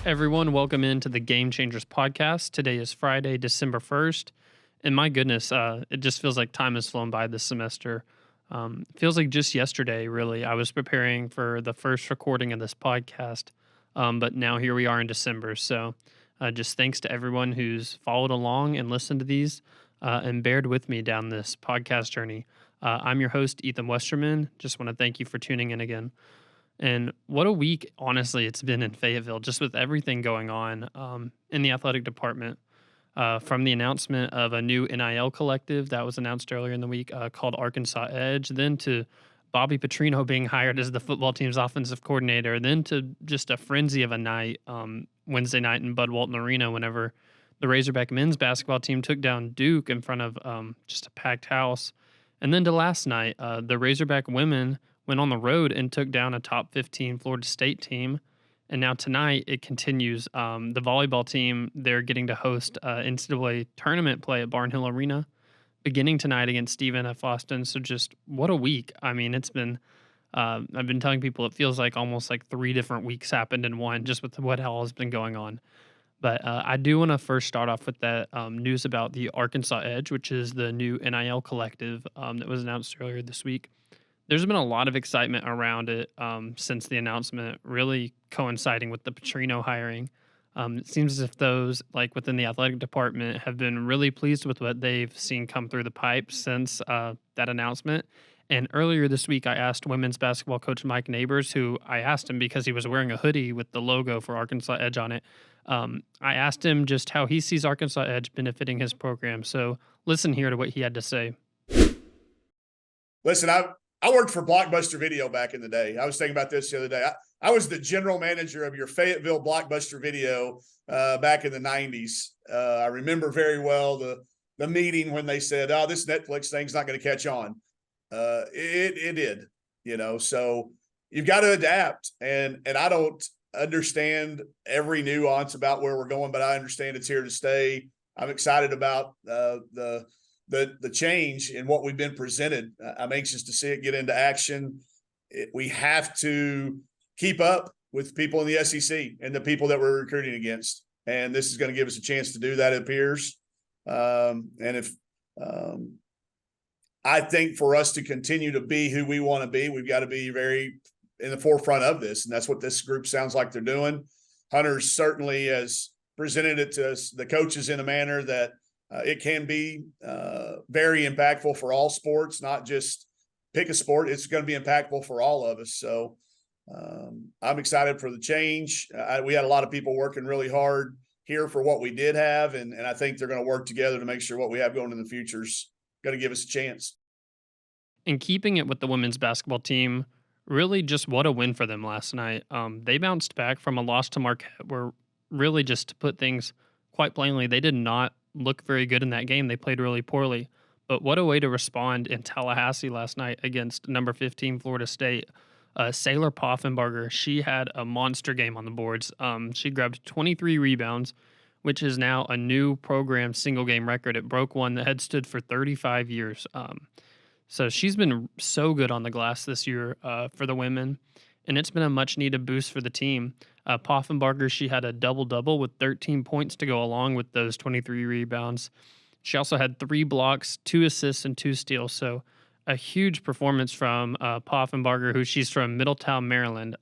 Everyone, welcome into the Game Changers podcast. Today is Friday, December 1st. And my goodness, it just feels like time has flown by this semester. It feels like just yesterday, really. I was preparing for the first recording of this podcast, but now here we are in December. So just thanks to everyone who's followed along and listened to these and bared with me down this podcast journey. I'm your host, Ethan Westerman. Just want to thank you for tuning in again. And what a week, honestly, it's been in Fayetteville, just with everything going on in the athletic department. From the announcement of a new NIL collective that was announced earlier in the week called Arkansas Edge, then to Bobby Petrino being hired as the football team's offensive coordinator, then to just a frenzy of a night Wednesday night in Bud Walton Arena whenever the Razorback men's basketball team took down Duke in front of just a packed house. And then to last night, the Razorback women went on the road and took down a top 15 Florida State team. And now tonight it continues. The volleyball team, they're getting to host NCAA tournament play at Barnhill Arena beginning tonight against Stephen F. Austin. So just what a week. I mean, it's been, I've been telling people it feels like almost like 3 different weeks happened in one just with what all has been going on. But I do want to first start off with that news about the Arkansas Edge, which is the new NIL collective that was announced earlier this week. There's been a lot of excitement around it since the announcement, really coinciding with the Petrino hiring. It seems as if those, like within the athletic department, have been really pleased with what they've seen come through the pipe since that announcement. And earlier this week, I asked women's basketball coach Mike Neighbors, who I asked him because he was wearing a hoodie with the logo for Arkansas Edge on it. I asked him just how he sees Arkansas Edge benefiting his program. So listen here to what he had to say. Listen, I worked for Blockbuster Video back in the day. I was thinking about this the other day. I was the general manager of your Fayetteville Blockbuster Video back in the 90s. I remember very well the meeting when they said, "Oh, this Netflix thing's not going to catch on." It did, so you've got to adapt. And I don't understand every nuance about where we're going, but I understand it's here to stay. I'm excited about the change in what we've been presented. I'm anxious to see it get into action. We have to keep up with people in the SEC and the people that we're recruiting against. And this is going to give us a chance to do that, it appears. I think for us to continue to be who we want to be, we've got to be very in the forefront of this. And that's what this group sounds like they're doing. Hunter's certainly has presented it to us, the coaches, in a manner that it can be very impactful for all sports, not just pick a sport. It's going to be impactful for all of us. So I'm excited for the change. We had a lot of people working really hard here for what we did have, and I think they're going to work together to make sure what we have going in the future is going to give us a chance. And keeping it with the women's basketball team, really just what a win for them last night. They bounced back from a loss to Marquette where, really, just to put things quite plainly, they did not look very good in that game. They played really poorly. But what a way to respond in Tallahassee last night against number 15 Florida State. Sailor Poffenbarger, she had a monster game on the boards. She grabbed 23 rebounds, which is now a new program single-game record. It broke one that had stood for 35 years. So she's been so good on the glass this year for the women, and it's been a much-needed boost for the team. Poffenbarger, she had a double-double with 13 points to go along with those 23 rebounds. She also had 3 blocks, 2 assists, and 2 steals. So a huge performance from Poffenbarger, who she's from Middletown, Maryland.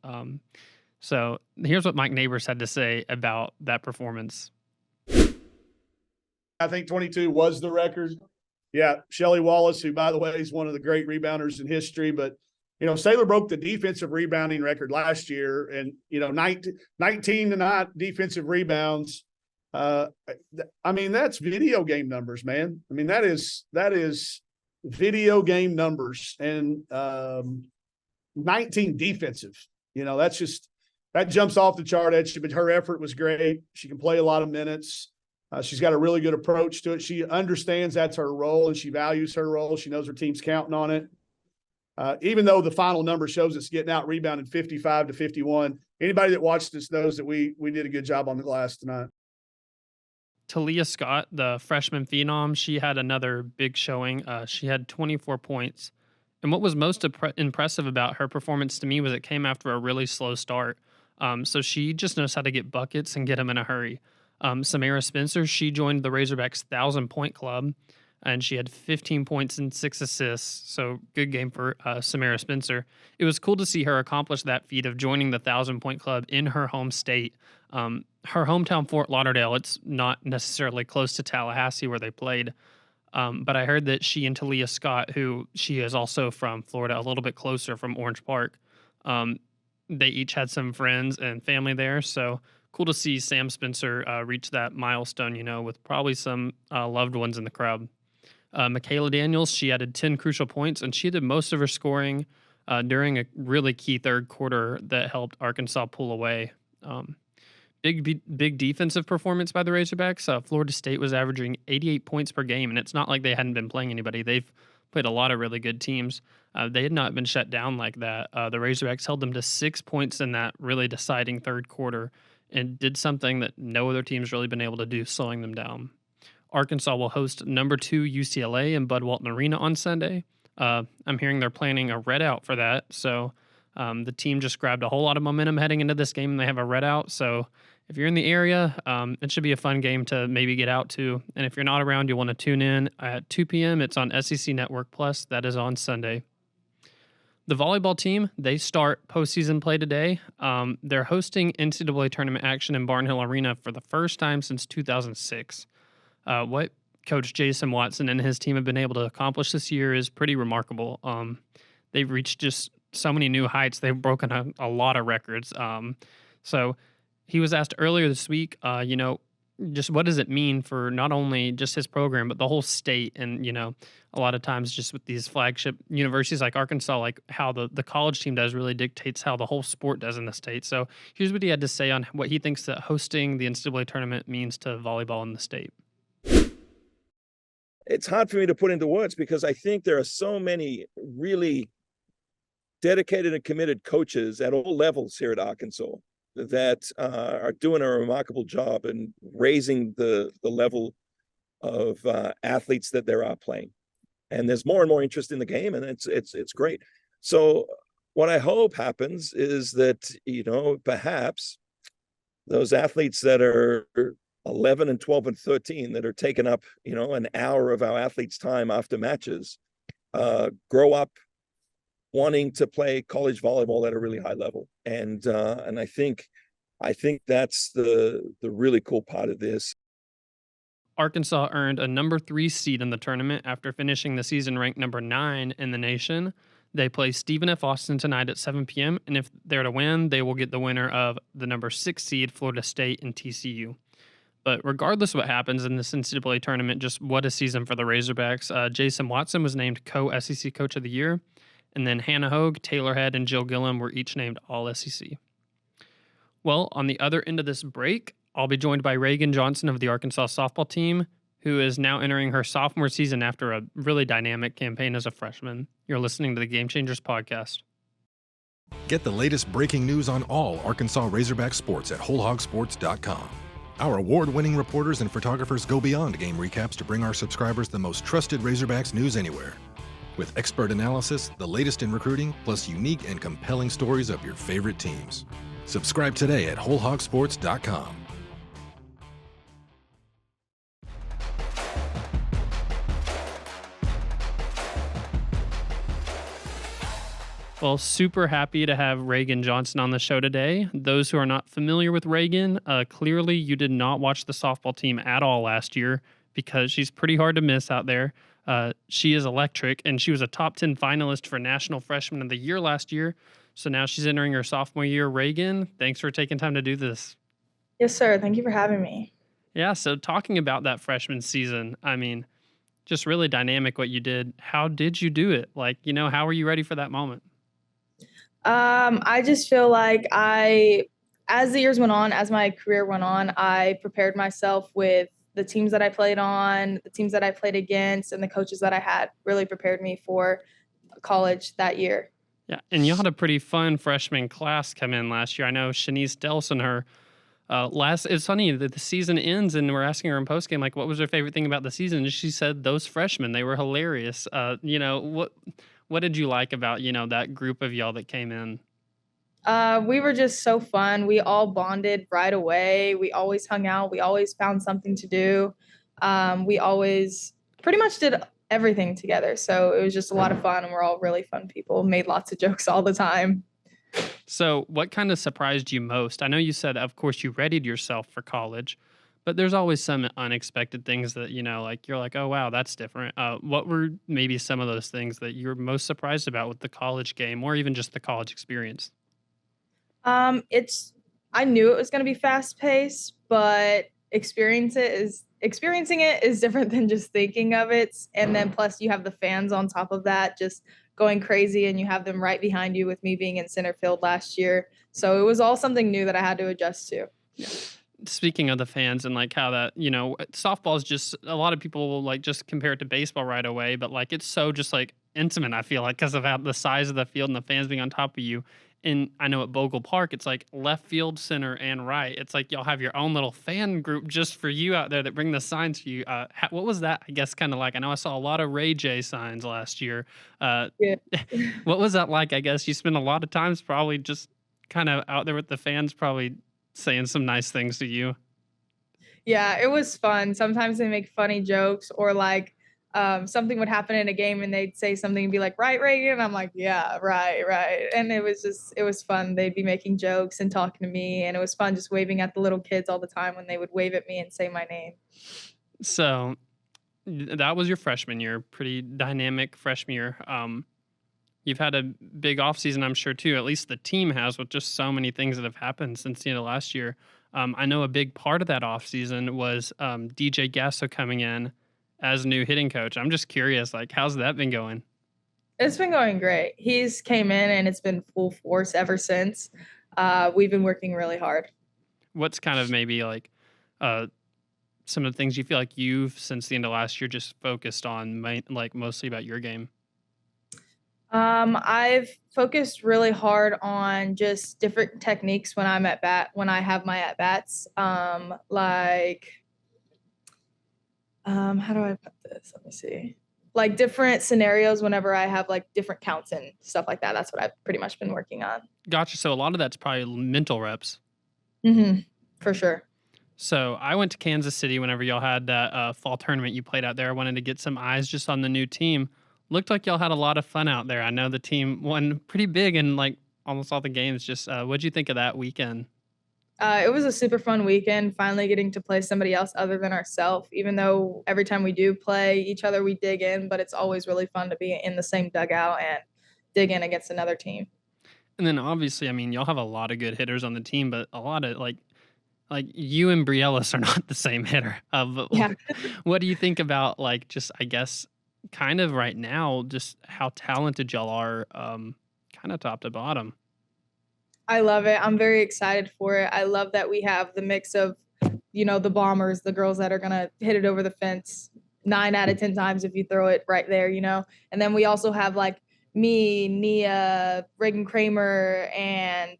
So here's what Mike Neighbors had to say about that performance. I think 22 was the record. Yeah, Shelly Wallace, who, by the way, is one of the great rebounders in history, but Sailor broke the defensive rebounding record last year, and 19 to not defensive rebounds. I mean, that's video game numbers, man. I mean, that is video game numbers, and 19 defensive. That jumps off the chart at you. But her effort was great. She can play a lot of minutes. She's got a really good approach to it. She understands that's her role, and she values her role. She knows her team's counting on it. Even though the final number shows us getting out rebounded 55 to 51, anybody that watched this knows that we did a good job on the glass tonight. Talia Scott, the freshman phenom, she had another big showing. She had 24 points. And what was most impressive about her performance to me was it came after a really slow start. So she just knows how to get buckets and get them in a hurry. Samara Spencer, she joined the Razorbacks 1,000-point club, and she had 15 points and 6 assists. So good game for Samara Spencer. It was cool to see her accomplish that feat of joining the 1,000-point club in her home state. Her hometown, Fort Lauderdale, it's not necessarily close to Tallahassee where they played. But I heard that she and Talia Scott, who she is also from Florida, a little bit closer from Orange Park, they each had some friends and family there. So cool to see Sam Spencer reach that milestone, with probably some loved ones in the crowd. Michaela Daniels, she added 10 crucial points, and she did most of her scoring during a really key third quarter that helped Arkansas pull away. Big defensive performance by the Razorbacks. Florida State was averaging 88 points per game, and it's not like they hadn't been playing anybody. They've played a lot of really good teams. They had not been shut down like that. The Razorbacks held them to 6 points in that really deciding third quarter and did something that no other team's really been able to do, slowing them down. Arkansas will host number 2 UCLA in Bud Walton Arena on Sunday. I'm hearing they're planning a red out for that, so the team just grabbed a whole lot of momentum heading into this game, and they have a red out. So if you're in the area, it should be a fun game to maybe get out to. And if you're not around, you'll want to tune in at 2 p.m. It's on SEC Network Plus. That is on Sunday. The volleyball team, they start postseason play today. They're hosting NCAA tournament action in Barnhill Arena for the first time since 2006. What Coach Jason Watson and his team have been able to accomplish this year is pretty remarkable. They've reached just so many new heights. They've broken a lot of records. So he was asked earlier this week, just what does it mean for not only just his program, but the whole state? And, a lot of times just with these flagship universities like Arkansas, like how the college team does really dictates how the whole sport does in the state. So here's what he had to say on what he thinks that hosting the NCAA tournament means to volleyball in the state. It's hard for me to put into words because I think there are so many really dedicated and committed coaches at all levels here at Arkansas that are doing a remarkable job in raising the level of athletes that there are playing. And there's more and more interest in the game, and it's great. So what I hope happens is that, perhaps those athletes that are 11 and 12 and 13 that are taking up, an hour of our athletes' time after matches, grow up wanting to play college volleyball at a really high level. And I think that's the really cool part of this. Arkansas earned a number 3 seed in the tournament after finishing the season ranked number 9 in the nation. They play Stephen F. Austin tonight at 7 p.m., and if they're to win, they will get the winner of the number 6 seed Florida State and TCU. But regardless of what happens in this NCAA tournament, just what a season for the Razorbacks. Jason Watson was named co-SEC Coach of the Year, and then Hannah Hogue, Taylor Head, and Jill Gillum were each named All-SEC. Well, on the other end of this break, I'll be joined by Reagan Johnson of the Arkansas softball team, who is now entering her sophomore season after a really dynamic campaign as a freshman. You're listening to the Game Changers podcast. Get the latest breaking news on all Arkansas Razorback sports at WholeHogSports.com. Our award-winning reporters and photographers go beyond game recaps to bring our subscribers the most trusted Razorbacks news anywhere. With expert analysis, the latest in recruiting, plus unique and compelling stories of your favorite teams. Subscribe today at WholeHogSports.com. Well, super happy to have Reagan Johnson on the show today. Those who are not familiar with Reagan, clearly you did not watch the softball team at all last year because she's pretty hard to miss out there. She is electric, and she was a top 10 finalist for National Freshman of the Year last year. So now she's entering her sophomore year. Reagan, thanks for taking time to do this. Yes, sir. Thank you for having me. Yeah, so talking about that freshman season, just really dynamic what you did. How did you do it? How were you ready for that moment? I just feel like as the years went on, as my career went on, I prepared myself with the teams that I played on, the teams that I played against, and the coaches that I had really prepared me for college that year. Yeah, and you had a pretty fun freshman class come in last year. I know Shanice Delson, her it's funny that the season ends and we're asking her in postgame, what was her favorite thing about the season? And she said those freshmen, they were hilarious. What did you like about, that group of y'all that came in? We were just so fun. We all bonded right away. We always hung out. We always found something to do. We always pretty much did everything together. So it was just a lot of fun, and we're all really fun people. Made lots of jokes all the time. So, what kind of surprised you most? I know you said, of course, you readied yourself for college, but there's always some unexpected things that, like you're like, oh, wow, that's different. What were maybe some of those things that you were most surprised about with the college game or even just the college experience? It's I knew it was going to be fast paced, but experiencing it is different than just thinking of it. And then plus you have the fans on top of that, just going crazy, and you have them right behind you. With me being in center field last year, so it was all something new that I had to adjust to. Speaking of the fans and like how that, softball is just a lot of people will like just compare it to baseball right away, but like it's so just like intimate, I feel like, because of how the size of the field and the fans being on top of you. And I know at Bogle Park, it's like left field, center, and right. It's like y'all have your own little fan group just for you out there that bring the signs for you. What was that, I guess, kind of like? I know I saw a lot of Ray J signs last year. Yeah. What was that like? I guess you spent a lot of times probably just kind of out there with the fans, probably saying some nice things to you. Yeah, it was fun. Sometimes they make funny jokes, or like something would happen in a game and they'd say something and be like, right, Reagan? I'm like, yeah, right, right. And it was fun. They'd be making jokes and talking to me, and it was fun just waving at the little kids all the time when they would wave at me and say my name. So that was your freshman year, pretty dynamic freshman year. You've had a big offseason, I'm sure, too. At least the team has, with just so many things that have happened since the end of last year. I know a big part of that offseason was DJ Gasso coming in as new hitting coach. I'm just curious, like, how's that been going? It's been going great. He's came in and it's been full force ever since. We've been working really hard. What's kind of maybe like some of the things you feel like you've, since the end of last year, just focused on, like mostly about your game? I've focused really hard on just different techniques when I'm at bat, when I have my at bats. How do I put this? Let me see. Like different scenarios whenever I have like different counts and stuff like that. That's what I've pretty much been working on. Gotcha. So a lot of that's probably mental reps. For sure. So I went to Kansas City whenever y'all had that fall tournament you played out there. I wanted to get some eyes just on the new team. Looked like y'all had a lot of fun out there. I know the team won pretty big in like almost all the games. Just what'd you think of that weekend? It was a super fun weekend, finally getting to play somebody else other than ourselves. Even though every time we do play each other, we dig in, but it's always really fun to be in the same dugout and dig in against another team. And then obviously, I mean, y'all have a lot of good hitters on the team, but a lot of like you and Brielis are not the same hitter. Yeah. What do you think about like just, I guess, kind of right now, just how talented y'all are, kind of top to bottom? I love it. I'm very excited for it. I love that we have the mix of, the bombers, the girls that are going to hit it over the fence 9 out of 10 times if you throw it right there, And then we also have like me, Nia, Reagan Kramer, and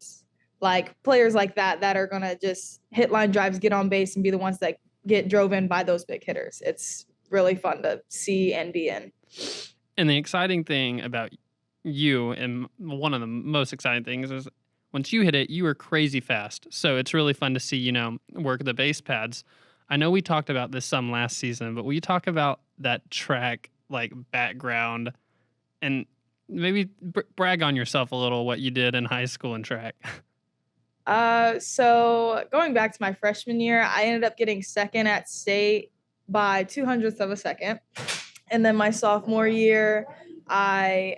like players like that are going to just hit line drives, get on base, and be the ones that get drove in by those big hitters. It's really fun to see and be in. And the exciting thing about you, and one of the most exciting things, is once you hit it, you were crazy fast. So it's really fun to see, work the base pads. I know we talked about this some last season, but will you talk about that track like background and maybe brag on yourself a little, what you did in high school in track? So going back to my freshman year, I ended up getting second at state by 200ths of a second. And then my sophomore year, I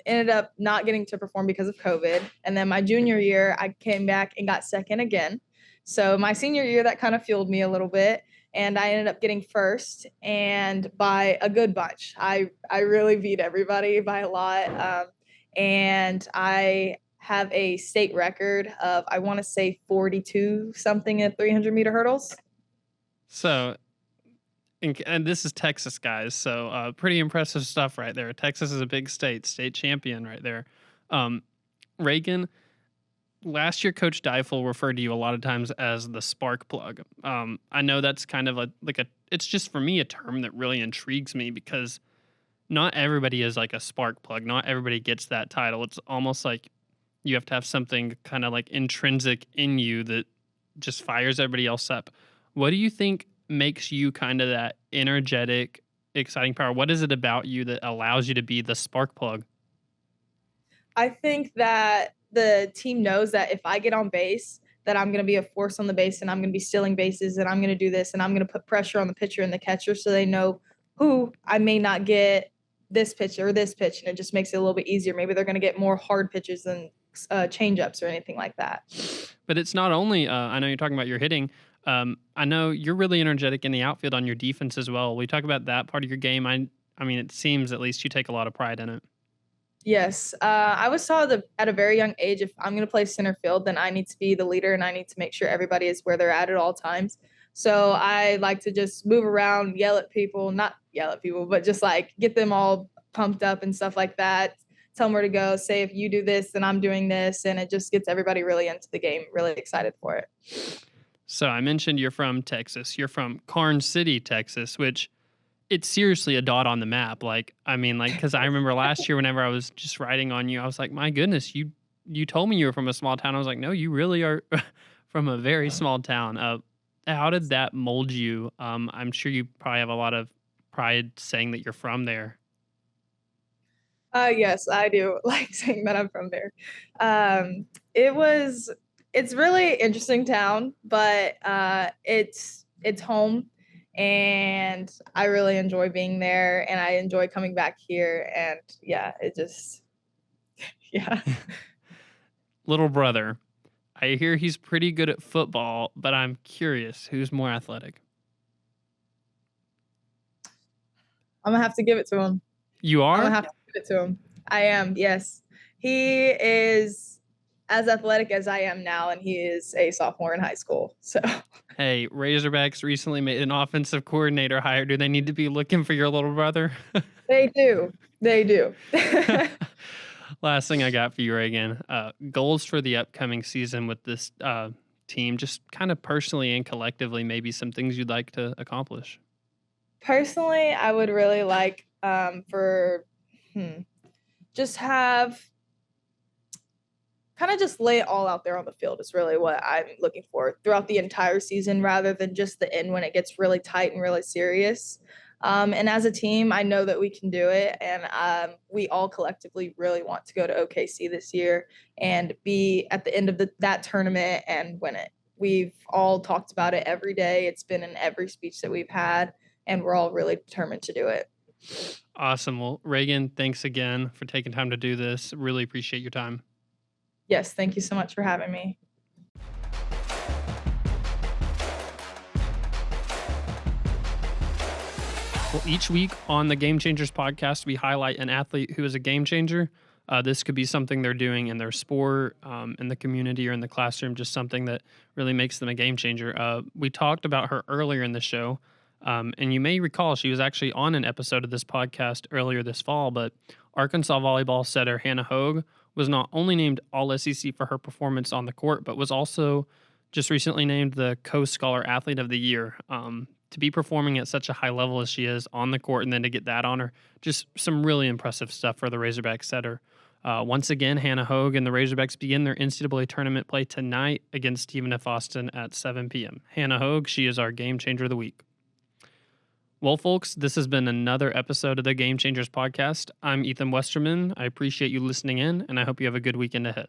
ended up not getting to perform because of COVID. And then my junior year, I came back and got second again. So my senior year, that kind of fueled me a little bit. And I ended up getting first, and by a good bunch. I really beat everybody by a lot. And I have a state record of, I want to say 42 something at 300-meter hurdles. So, and this is Texas, guys. So pretty impressive stuff right there. Texas is a big state champion right there. Reagan, last year, Coach Deifel referred to you a lot of times as the spark plug. I know that's kind of it's just for me a term that really intrigues me, because not everybody is like a spark plug. Not everybody gets that title. It's almost like You have to have something kind of like intrinsic in you that just fires everybody else up. What do you think makes you kind of that energetic, exciting power? What is it about you that allows you to be the spark plug? I think that the team knows that if I get on base, that I'm going to be a force on the base and I'm going to be stealing bases and I'm going to do this and I'm going to put pressure on the pitcher and the catcher so they know who I may not get this pitch or this pitch, and it just makes it a little bit easier. Maybe they're going to get more hard pitches than change-ups or anything like that. But it's not only, I know you're talking about your hitting. I know you're really energetic in the outfield on your defense as well. We talk about that part of your game. I mean, it seems at least you take a lot of pride in it. Yes. I was taught at a very young age, if I'm going to play center field, then I need to be the leader and I need to make sure everybody is where they're at all times. So I like to just move around, not yell at people, but just like get them all pumped up and stuff like that. Tell them where to go. Say, if you do this, then I'm doing this. And it just gets everybody really into the game, really excited for it. So I mentioned you're from Texas. You're from Karnes City, Texas, which it's seriously a dot on the map. Like, I mean, like, because I remember last year whenever I was just writing on you, I was like, my goodness, you told me you were from a small town. I was like, no, you really are from a very small town. How did that mold you? I'm sure you probably have a lot of pride saying that you're from there. Yes, I do like saying that I'm from there. It's really interesting town, but it's home, and I really enjoy being there, and I enjoy coming back here, and yeah, yeah. Little brother, I hear he's pretty good at football, but I'm curious, who's more athletic? I'm gonna have to give it to him. You are? I'm gonna have to give it to him. I am, yes. He is as athletic as I am now, and he is a sophomore in high school. So Hey, Razorbacks recently made an offensive coordinator hire. Do they need to be looking for your little brother? they do. They do. Last thing I got for you, Reagan. Goals for the upcoming season with this team, just kind of personally and collectively, maybe some things you'd like to accomplish. Personally, I would really like just have kind of just lay it all out there on the field is really what I'm looking for throughout the entire season, rather than just the end when it gets really tight and really serious. And as a team, I know that we can do it. And we all collectively really want to go to OKC this year and be at the end of that tournament and win it. We've all talked about it every day. It's been in every speech that we've had, and we're all really determined to do it. Awesome. Well, Reagan, thanks again for taking time to do this. Really appreciate your time. Yes, thank you so much for having me. Well, each week on the Game Changers podcast, we highlight an athlete who is a game changer. This could be something they're doing in their sport, in the community, or in the classroom, just something that really makes them a game changer. We talked about her earlier in the show, and you may recall she was actually on an episode of this podcast earlier this fall, but Arkansas volleyball setter Hannah Hogue was not only named All-SEC for her performance on the court, but was also just recently named the Coast Scholar Athlete of the Year. To be performing at such a high level as she is on the court and then to get that honor, just some really impressive stuff for the Razorback setter. Once again, Hannah Hogue and the Razorbacks begin their NCAA tournament play tonight against Stephen F. Austin at 7 p.m. Hannah Hogue, she is our Game Changer of the Week. Well, folks, this has been another episode of the Game Changers podcast. I'm Ethan Westerman. I appreciate you listening in, and I hope you have a good weekend ahead.